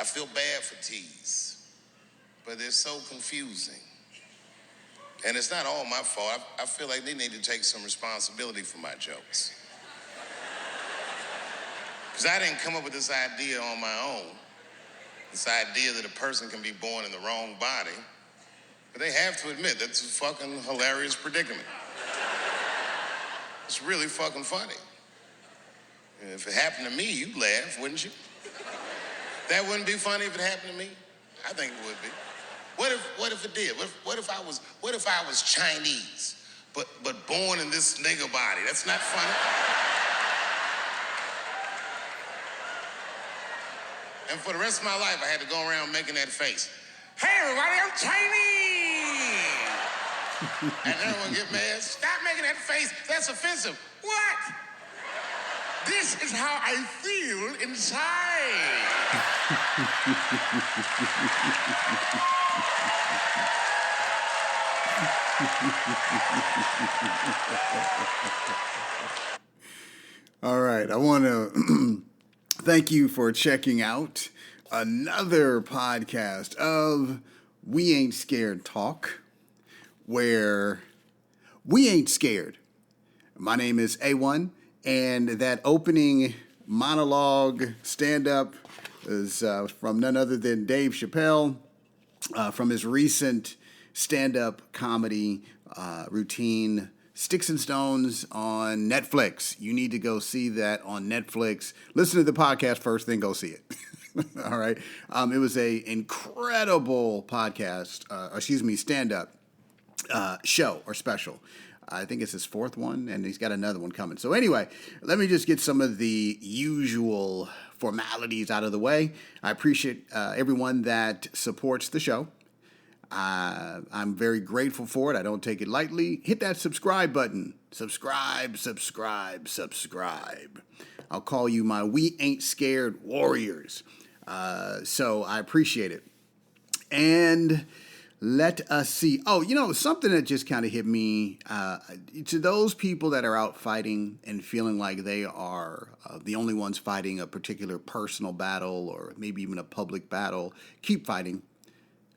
feel bad for teas, but they're so confusing. And it's not all my fault. I feel like they need to take some responsibility for my jokes. Because I didn't come up with this idea on my own. This idea that a person can be born in the wrong body. But they have to admit, that's a fucking hilarious predicament. It's really fucking funny. And if it happened to me, you'd laugh, wouldn't you? That wouldn't be funny if it happened to me? I think it would be. What if it did? What if I was Chinese, but born in this nigga body? That's not funny. And for the rest of my life, I had to go around making that face. Hey, everybody, I'm Chinese. And everyone get mad. Stop making that face. That's offensive. What? This is how I feel inside. All right, I want to thank you for checking out another podcast of We Ain't Scared Talk, where we ain't scared. My name is A1, and that opening monologue stand-up is from none other than Dave Chappelle, from his recent stand-up comedy routine, Sticks and Stones, on Netflix. You need to go see that on Netflix. Listen to the podcast first, then go see it. All right. It was a incredible podcast, stand-up show or special. I think it's his fourth one, and he's got another one coming. So anyway, let me just get some of the usual formalities out of the way. I appreciate everyone that supports the show. I'm very grateful for it. I don't take it lightly. Hit that subscribe button. Subscribe. I'll call you my We Ain't Scared warriors. So I appreciate it. And let us see. Oh, something that just kind of hit me. To those people that are out fighting and feeling like they are the only ones fighting a particular personal battle or maybe even a public battle, keep fighting.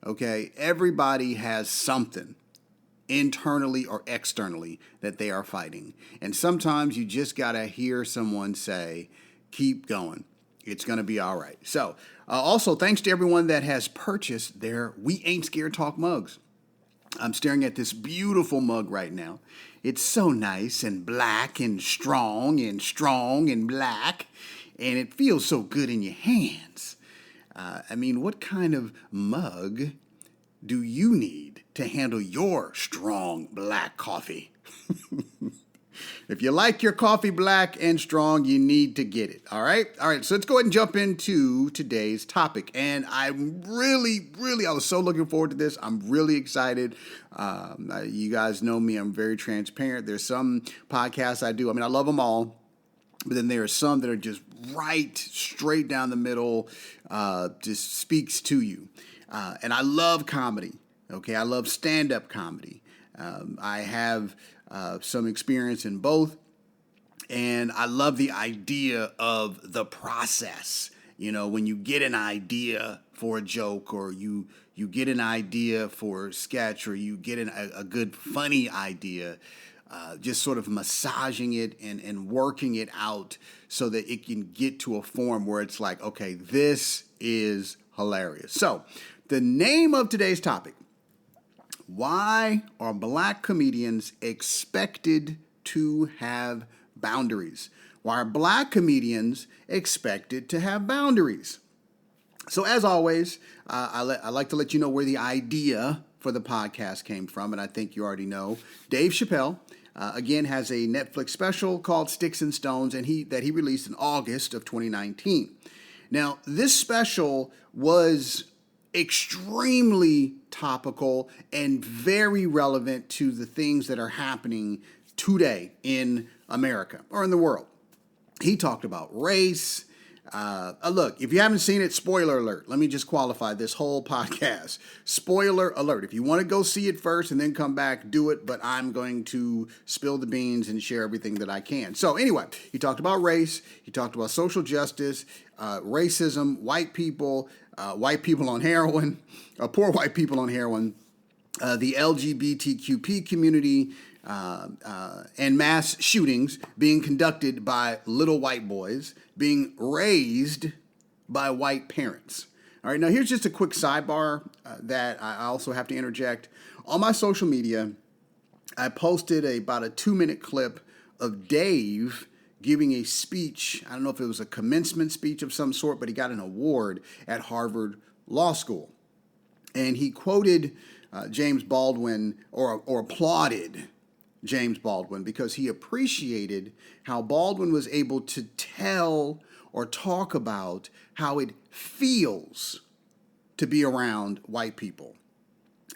Okay, everybody has something internally or externally that they are fighting. And sometimes you just got to hear someone say, keep going. It's going to be all right. So also, thanks to everyone that has purchased their We Ain't Scared Talk mugs. I'm staring at this beautiful mug right now. It's so nice and black and strong and black. And it feels so good in your hands. What kind of mug do you need to handle your strong black coffee? If you like your coffee black and strong, you need to get it. All right. So let's go ahead and jump into today's topic. And I'm really, I was so looking forward to this. I'm really excited. You guys know me. I'm very transparent. There's some podcasts I do. I love them all. But then there are some that are just right, straight down the middle, just speaks to you. And I love comedy, okay? I love stand-up comedy. I have some experience in both, and I love the idea of the process. When you get an idea for a joke, or you get an idea for a sketch, or you get a good funny idea, just sort of massaging it and working it out so that it can get to a form where it's like, okay, this is hilarious. So the name of today's topic: why are black comedians expected to have boundaries? Why are black comedians expected to have boundaries? So as always, I like to let you know where the idea for the podcast came from, and I think you already know. Dave Chappelle, again, has a Netflix special called Sticks and Stones, and he released in August of 2019. Now, this special was extremely topical and very relevant to the things that are happening today in America or in the world. He talked about race. Look, if you haven't seen it, spoiler alert. Let me just qualify this whole podcast. Spoiler alert. If you want to go see it first and then come back, do it. But I'm going to spill the beans and share everything that I can. So anyway, he talked about race. He talked about social justice, racism, white people on heroin, poor white people on heroin, the LGBTQP community, and mass shootings being conducted by little white boys being raised by white parents. All right, now here's just a quick sidebar that I also have to interject. On my social media, I posted about a 2-minute clip of Dave giving a speech. I don't know if it was a commencement speech of some sort, but he got an award at Harvard Law School. And he quoted James Baldwin or applauded James Baldwin because he appreciated how Baldwin was able to tell or talk about how it feels to be around white people.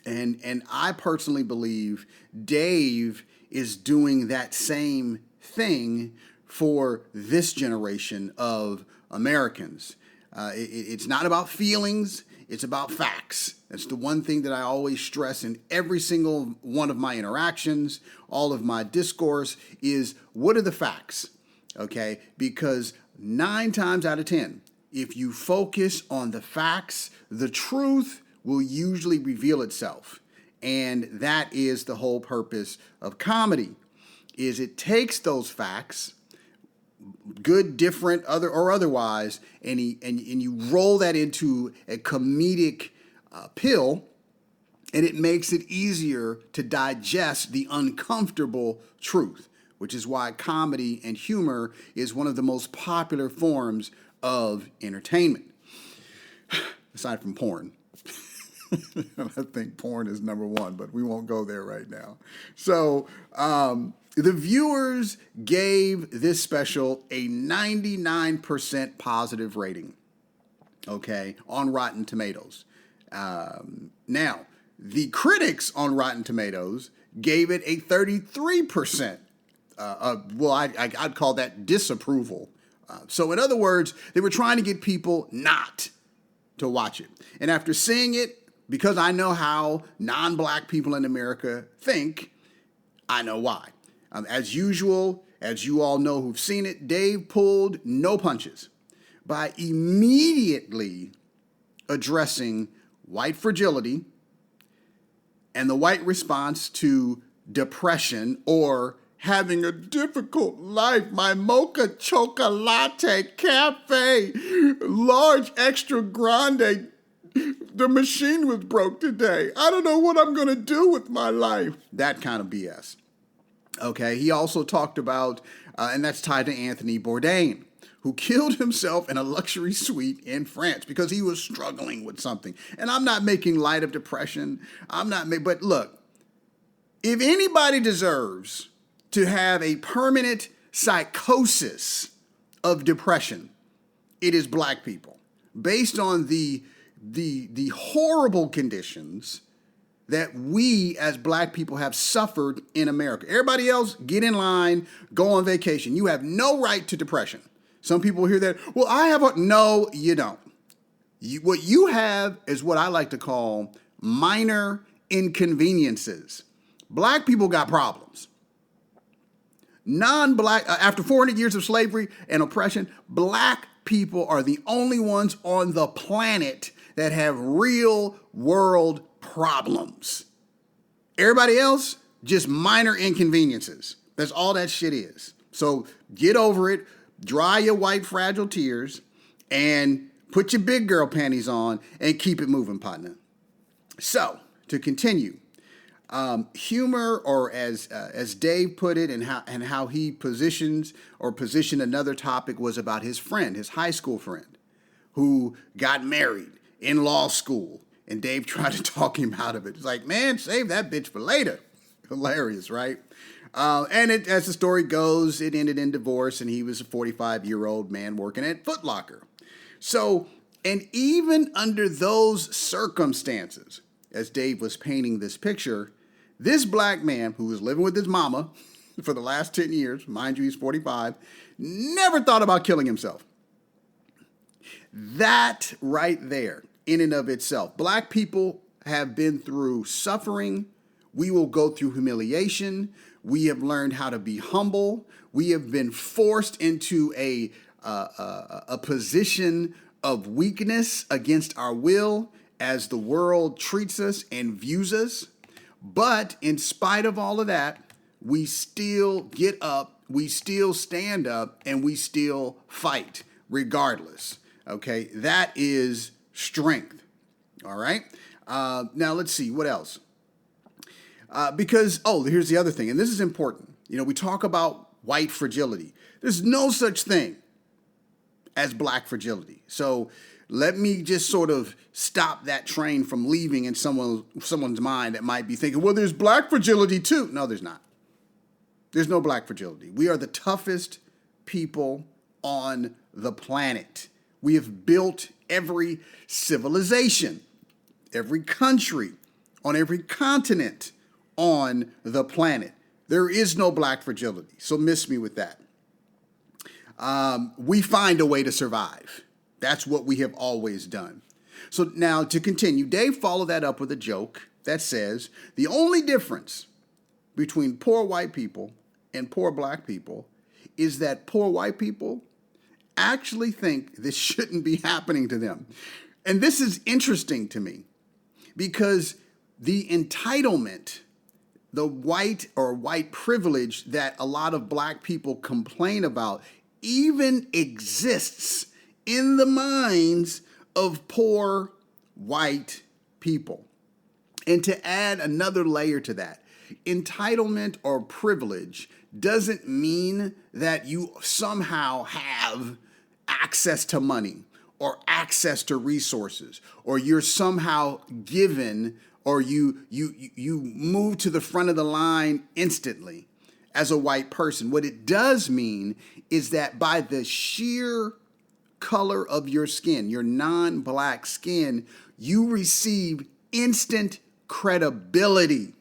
And I personally believe Dave is doing that same thing for this generation of Americans. It's not about feelings. It's about facts. That's the one thing that I always stress in every single one of my interactions, all of my discourse is, what are the facts? Okay? Because 9 times out of 10, if you focus on the facts, the truth will usually reveal itself. And that is the whole purpose of comedy, is it takes those facts, good, different, other or otherwise, and you roll that into a comedic pill, and it makes it easier to digest the uncomfortable truth, which is why comedy and humor is one of the most popular forms of entertainment, aside from porn. I think porn is number one, but we won't go there right now. So, the viewers gave this special a 99% positive rating, okay, on Rotten Tomatoes. Now, the critics on Rotten Tomatoes gave it a 33%. I'd call that disapproval. So in other words, they were trying to get people not to watch it. And after seeing it, because I know how non-black people in America think, I know why. As usual, as you all know who've seen it, Dave pulled no punches by immediately addressing white fragility and the white response to depression or having a difficult life. My mocha chocolate cafe, large extra grande. The machine was broke today. I don't know what I'm going to do with my life. That kind of BS. Okay, he also talked about, and that's tied to Anthony Bourdain, who killed himself in a luxury suite in France because he was struggling with something. And I'm not making light of depression. But look, if anybody deserves to have a permanent psychosis of depression, it is black people, based on the horrible conditions that we as black people have suffered in America. Everybody else, get in line, go on vacation. You have no right to depression. Some people hear that, well, I have a, no, you don't. What you have is what I like to call minor inconveniences. Black people got problems. Non-black, after 400 years of slavery and oppression, black people are the only ones on the planet that have real world problems. Everybody else, just minor inconveniences. That's all that shit is. So get over it, dry your white fragile tears, and put your big girl panties on and keep it moving, partner. So, to continue, humor, or as Dave put it, and how he positioned another topic, was about his friend, his high school friend, who got married in law school, and Dave tried to talk him out of it. It's like, man, save that bitch for later. Hilarious, right? As the story goes, it ended in divorce, and he was a 45-year-old man working at Foot Locker. So, and even under those circumstances, as Dave was painting this picture, this black man who was living with his mama for the last 10 years, mind you, he's 45, never thought about killing himself. That right there, in and of itself. Black people have been through suffering. We will go through humiliation. We have learned how to be humble. We have been forced into a position of weakness against our will as the world treats us and views us. But in spite of all of that, we still get up, we still stand up, and we still fight regardless. Okay, that is strength. All right. Now let's see what else. Because here's the other thing, and this is important. We talk about white fragility. There's no such thing as black fragility. So let me just sort of stop that train from leaving in someone's mind that might be thinking, well, there's black fragility too. No, there's not. There's no black fragility. We are the toughest people on the planet. We have built every civilization, every country, on every continent on the planet. There is no black fragility. So miss me with that. We find a way to survive. That's what we have always done. So now to continue, Dave followed that up with a joke that says the only difference between poor white people and poor black people is that poor white people actually think this shouldn't be happening to them. And this is interesting to me because the entitlement, the white privilege that a lot of black people complain about even exists in the minds of poor white people. And to add another layer to that, entitlement or privilege doesn't mean that you somehow have access to money or access to resources, or you're somehow given, or you move to the front of the line instantly as a white person. What it does mean is that by the sheer color of your skin, your non-black skin, you receive instant credibility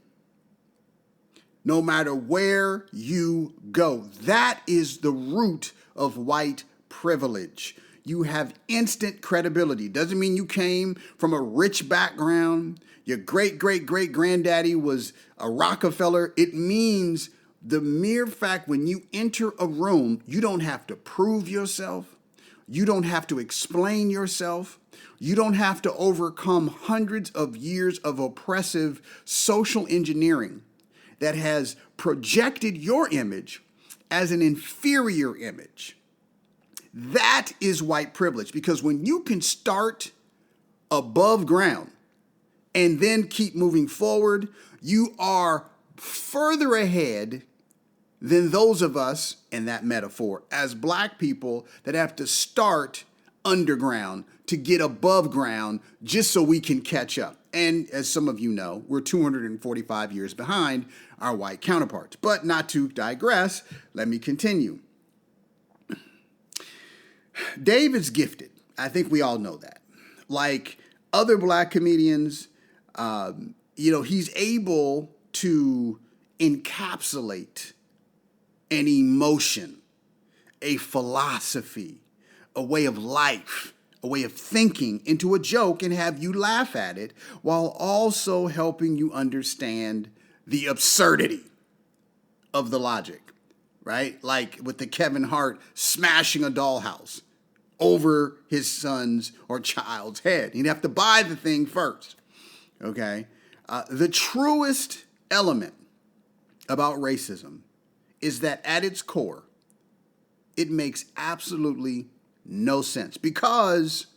no matter where you go. That is the root of white privilege. You have instant credibility. Doesn't mean you came from a rich background. Your great-great-great-granddaddy was a Rockefeller. It means the mere fact when you enter a room, you don't have to prove yourself. You don't have to explain yourself. You don't have to overcome hundreds of years of oppressive social engineering that has projected your image as an inferior image. That is white privilege, because when you can start above ground and then keep moving forward, you are further ahead than those of us, in that metaphor, as black people that have to start underground to get above ground just so we can catch up. And as some of you know, we're 245 years behind our white counterparts. But not to digress, let me continue. Dave is gifted. I think we all know that. Like other black comedians, he's able to encapsulate an emotion, a philosophy, a way of life, a way of thinking into a joke and have you laugh at it while also helping you understand the absurdity of the logic, right? Like with the Kevin Hart smashing a dollhouse over his son's or child's head. He'd have to buy the thing first, okay? The truest element about racism is that at its core, it makes absolutely no sense, because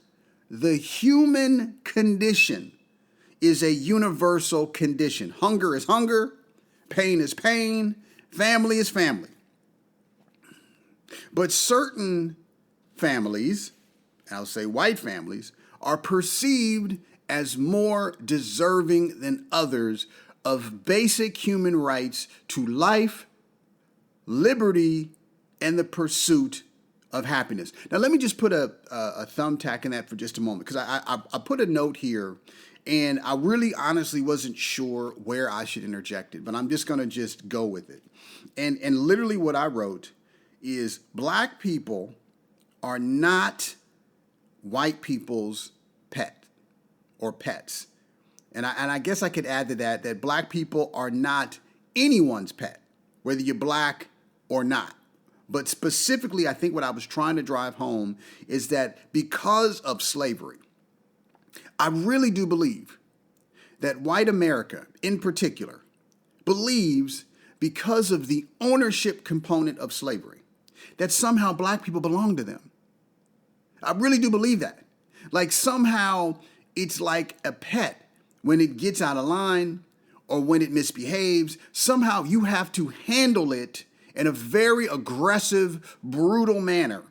the human condition is a universal condition. Hunger is hunger, pain is pain, family is family. But certain families, I'll say white families, are perceived as more deserving than others of basic human rights to life, liberty, and the pursuit of happiness. Now, let me just put a thumbtack in that for just a moment, because I put a note here, and I really honestly wasn't sure where I should interject it, but I'm just going to just go with it. And literally what I wrote is, black people are not white people's pet or pets. And I guess I could add to that black people are not anyone's pet, whether you're black or not. But specifically, I think what I was trying to drive home is that because of slavery, I really do believe that white America in particular believes, because of the ownership component of slavery, that somehow black people belong to them. I really do believe that. Like somehow it's like a pet. When it gets out of line or when it misbehaves, somehow you have to handle it in a very aggressive, brutal manner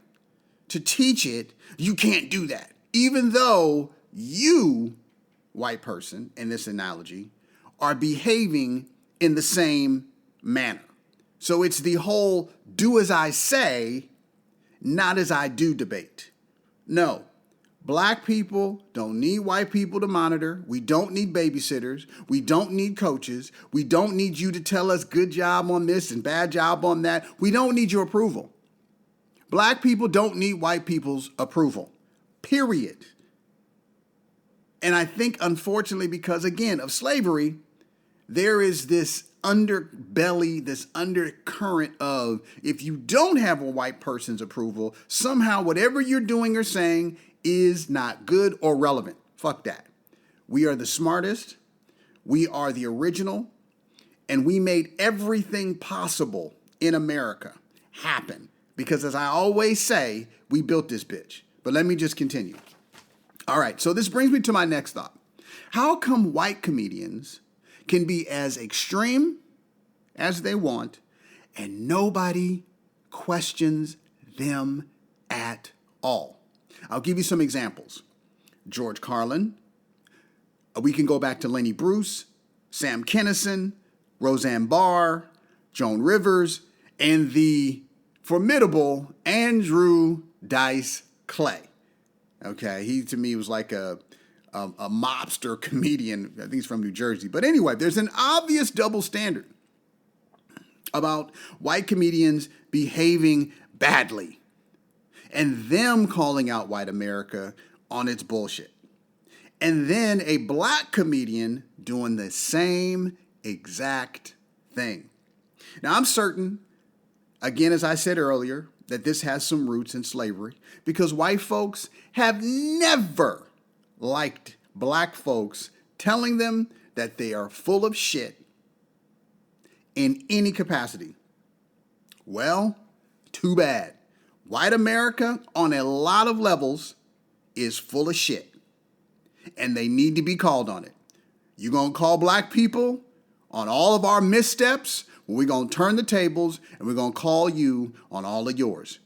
to teach it you can't do that. Even though you, white person, in this analogy, are behaving in the same manner. So it's the whole do as I say, not as I do debate. No. Black people don't need white people to monitor. We don't need babysitters. We don't need coaches. We don't need you to tell us good job on this and bad job on that. We don't need your approval. Black people don't need white people's approval, period. And I think, unfortunately, because, again, of slavery, there is this underbelly, this undercurrent of if you don't have a white person's approval, somehow whatever you're doing or saying is not good or relevant. Fuck that. We are the smartest. We are the original. And we made everything possible in America happen. Because as I always say, we built this bitch. But let me just continue. All right, so this brings me to my next thought. How come white comedians can be as extreme as they want and nobody questions them at all? I'll give you some examples. George Carlin. We can go back to Lenny Bruce, Sam Kinison, Roseanne Barr, Joan Rivers, and the formidable Andrew Dice Clay. Okay, he to me was like a mobster comedian. I think he's from New Jersey. But anyway, there's an obvious double standard about white comedians behaving badly and them calling out white America on its bullshit. And then a black comedian doing the same exact thing. Now, I'm certain, again, as I said earlier, that this has some roots in slavery because white folks have never liked black folks telling them that they are full of shit in any capacity. Well, too bad. White America, on a lot of levels, is full of shit. And they need to be called on it. You're going to call black people on all of our missteps? Well, we're going to turn the tables and we're going to call you on all of yours.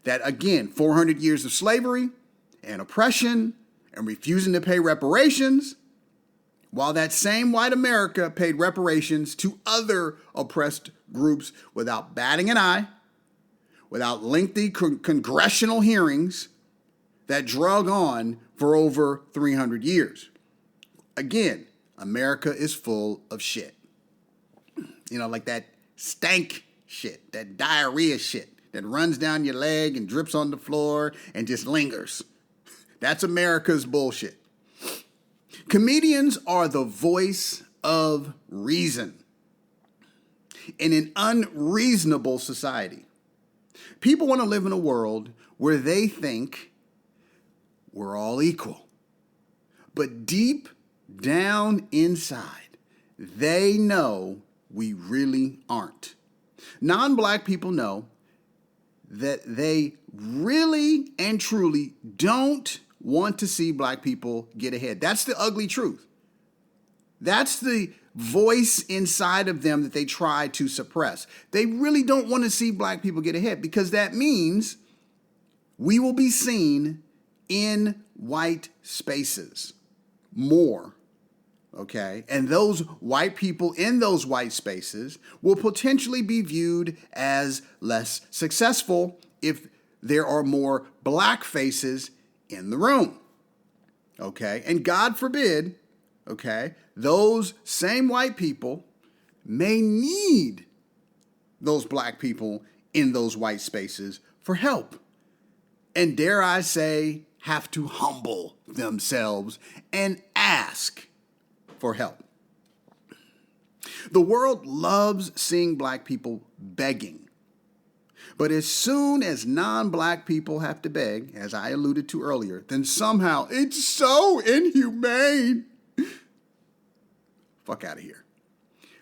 That, again, 400 years of slavery and oppression and refusing to pay reparations, while that same white America paid reparations to other oppressed groups without batting an eye, without lengthy congressional hearings that drug on for over 300 years. Again, America is full of shit. You know, like that stank shit, that diarrhea shit that runs down your leg and drips on the floor and just lingers. That's America's bullshit. Comedians are the voice of reason in an unreasonable society. People want to live in a world where they think we're all equal. But deep down inside, they know we really aren't. Non-black people know that they really and truly don't want to see black people get ahead. That's the ugly truth. That's the voice inside of them that they try to suppress. They really don't want to see black people get ahead because that means we will be seen in white spaces more. Okay, and those white people in those white spaces will potentially be viewed as less successful if there are more black faces in the room. Okay, and God forbid, okay, those same white people may need those black people in those white spaces for help. And dare I say, have to humble themselves and ask for help. The world loves seeing black people begging. But as soon as non-black people have to beg, as I alluded to earlier, then somehow it's so inhumane. Fuck out of here.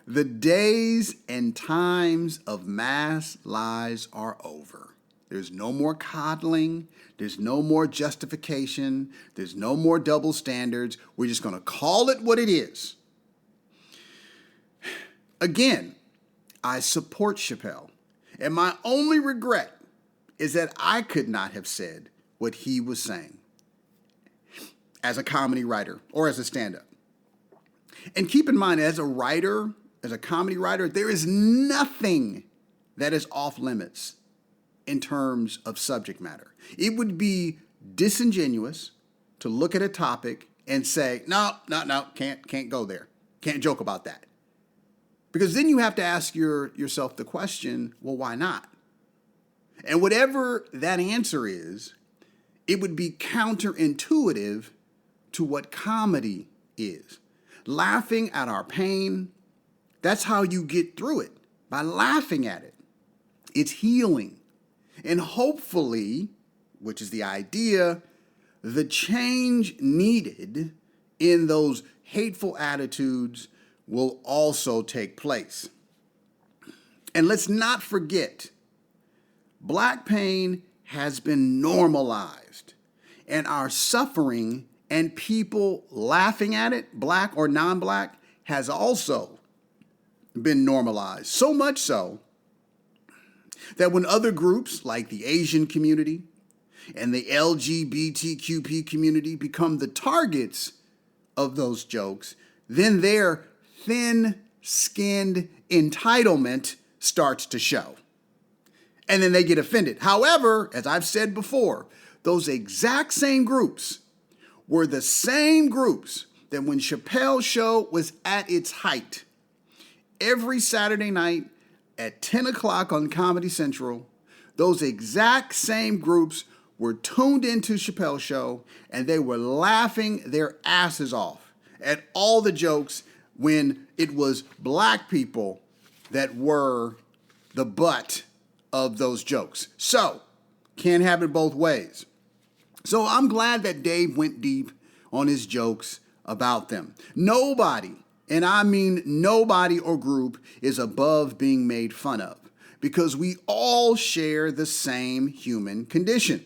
The days and times of mass lies are over. There's no more coddling. There's no more justification. There's no more double standards. We're just going to call it what it is. Again, I support Chappelle. And my only regret is that I could not have said what he was saying as a comedy writer or as a stand-up. And keep in mind, as a writer, as a comedy writer, there is nothing that is off limits in terms of subject matter. It would be disingenuous to look at a topic and say, no, can't go there. Can't joke about that. Because then you have to ask yourself the question, well, why not? And whatever that answer is, it would be counterintuitive to what comedy is. Laughing at our pain, that's how you get through it, by laughing at it. It's healing. And hopefully, which is the idea, the change needed in those hateful attitudes will also take place. And let's not forget, black pain has been normalized, and our suffering and people laughing at it, black or non-black, has also been normalized. So much so that when other groups like the Asian community and the LGBTQP community become the targets of those jokes, then their thin-skinned entitlement starts to show. And then they get offended. However, as I've said before, those exact same groups were the same groups that when Chappelle's show was at its height, every Saturday night at 10 o'clock on Comedy Central, those exact same groups were tuned into Chappelle's show and they were laughing their asses off at all the jokes when it was black people that were the butt of those jokes. So, can't have it both ways. So I'm glad that Dave went deep on his jokes about them. Nobody, and I mean nobody or group, is above being made fun of because we all share the same human condition.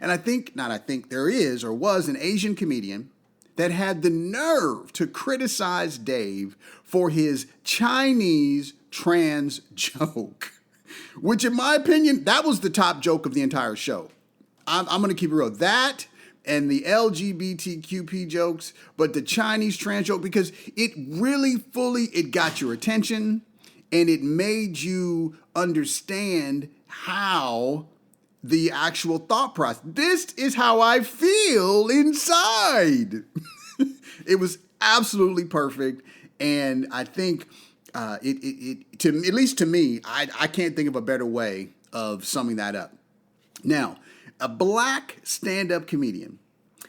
And there is or was an Asian comedian that had the nerve to criticize Dave for his Chinese trans joke, which in my opinion, that was the top joke of the entire show. I'm going to keep it real. That and the LGBTQP jokes, but the Chinese trans joke, because it really it got your attention and it made you understand how the actual thought process. This is how I feel inside. It was absolutely perfect. And I think at least to me, I can't think of a better way of summing that up. Now, a black stand-up comedian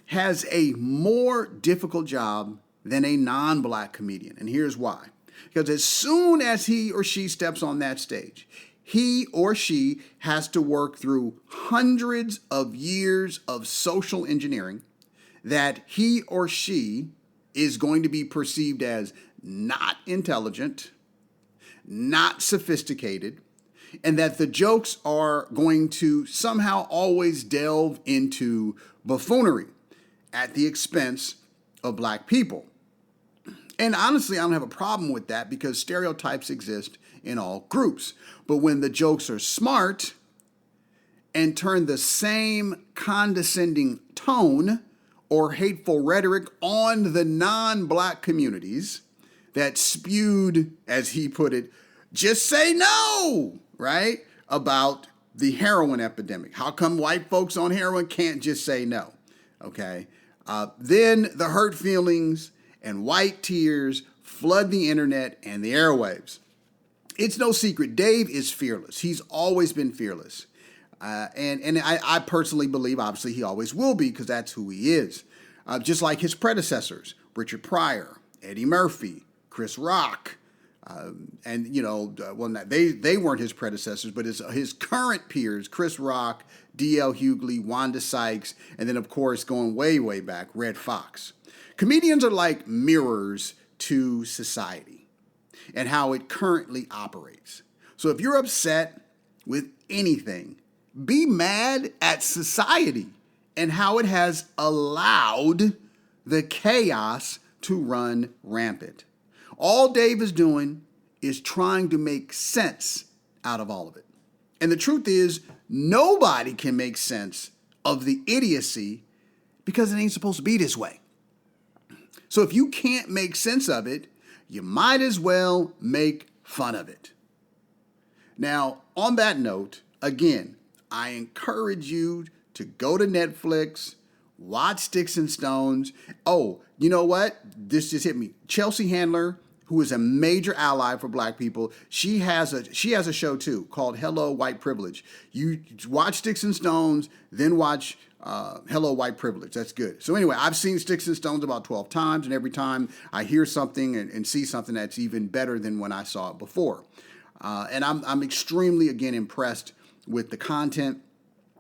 has a more difficult job than a non-black comedian. And here's why. Because as soon as he or she steps on that stage, he or she has to work through hundreds of years of social engineering that he or she is going to be perceived as not intelligent, not sophisticated, and that the jokes are going to somehow always delve into buffoonery at the expense of black people. And honestly, I don't have a problem with that because stereotypes exist in all groups. But when the jokes are smart and turn the same condescending tone or hateful rhetoric on the non-black communities that spewed, as he put it, just say no, right? About the heroin epidemic. How come white folks on heroin can't just say no? Okay. Then the hurt feelings and white tears flood the internet and the airwaves. It's no secret. Dave is fearless. He's always been fearless. And I personally believe, obviously, he always will be because that's who he is. Just like his predecessors, Richard Pryor, Eddie Murphy, Chris Rock, and they weren't his predecessors, but his current peers, Chris Rock, D.L. Hughley, Wanda Sykes, and then of course going way back, Red Fox. Comedians are like mirrors to society and how it currently operates. So if you're upset with anything, be mad at society and how it has allowed the chaos to run rampant. All Dave is doing is trying to make sense out of all of it. And the truth is, nobody can make sense of the idiocy because it ain't supposed to be this way. So if you can't make sense of it, you might as well make fun of it. Now, on that note, again, I encourage you to go to Netflix, watch Sticks and Stones. Oh, you know what? This just hit me. Chelsea Handler, who is a major ally for Black people, she has a show too called Hello White Privilege. You watch Sticks and Stones, then watch Hello White Privilege. That's good. So anyway, I've seen Sticks and Stones about 12 times, and every time I hear something and see something that's even better than when I saw it before. And I'm extremely, again, impressed with the content,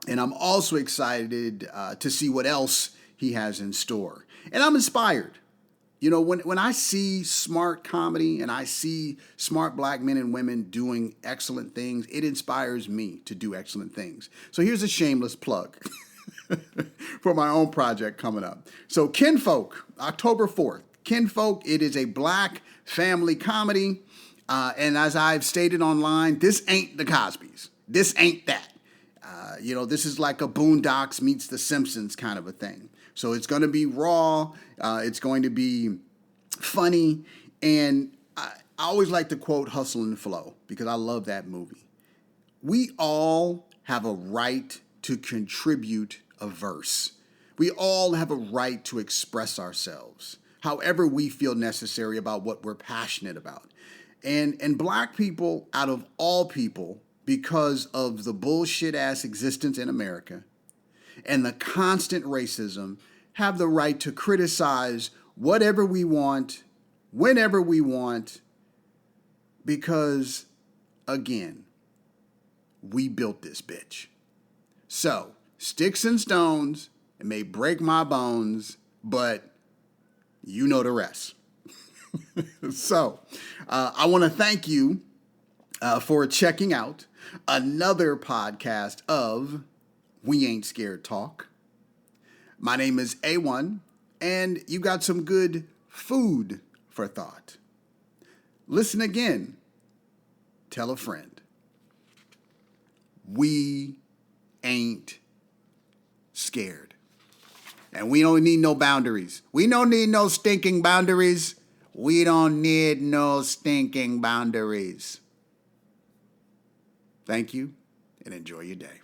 and I'm also excited to see what else he has in store. And I'm inspired. You know, when I see smart comedy and I see smart Black men and women doing excellent things, it inspires me to do excellent things. So here's a shameless plug for my own project coming up. So Kinfolk, October 4th. Kinfolk, it is a Black family comedy. And as I've stated online, this ain't the Cosbys. This ain't that. This is like a Boondocks meets The Simpsons kind of a thing. So it's going to be raw. It's going to be funny. And I always like to quote Hustle and Flow because I love that movie. We all have a right to contribute a verse. We all have a right to express ourselves, however we feel necessary about what we're passionate about. And Black people, out of all people, because of the bullshit-ass existence in America and the constant racism, have the right to criticize whatever we want, whenever we want, because, again, we built this bitch. So, Sticks and Stones, it may break my bones, but you know the rest. So, I want to thank you for checking out another podcast of We Aint Scared Talk. My name is A1, and you got some good food for thought. Listen again. Tell a friend. We ain't scared. And we don't need no boundaries. We don't need no stinking boundaries. We don't need no stinking boundaries. Thank you, and enjoy your day.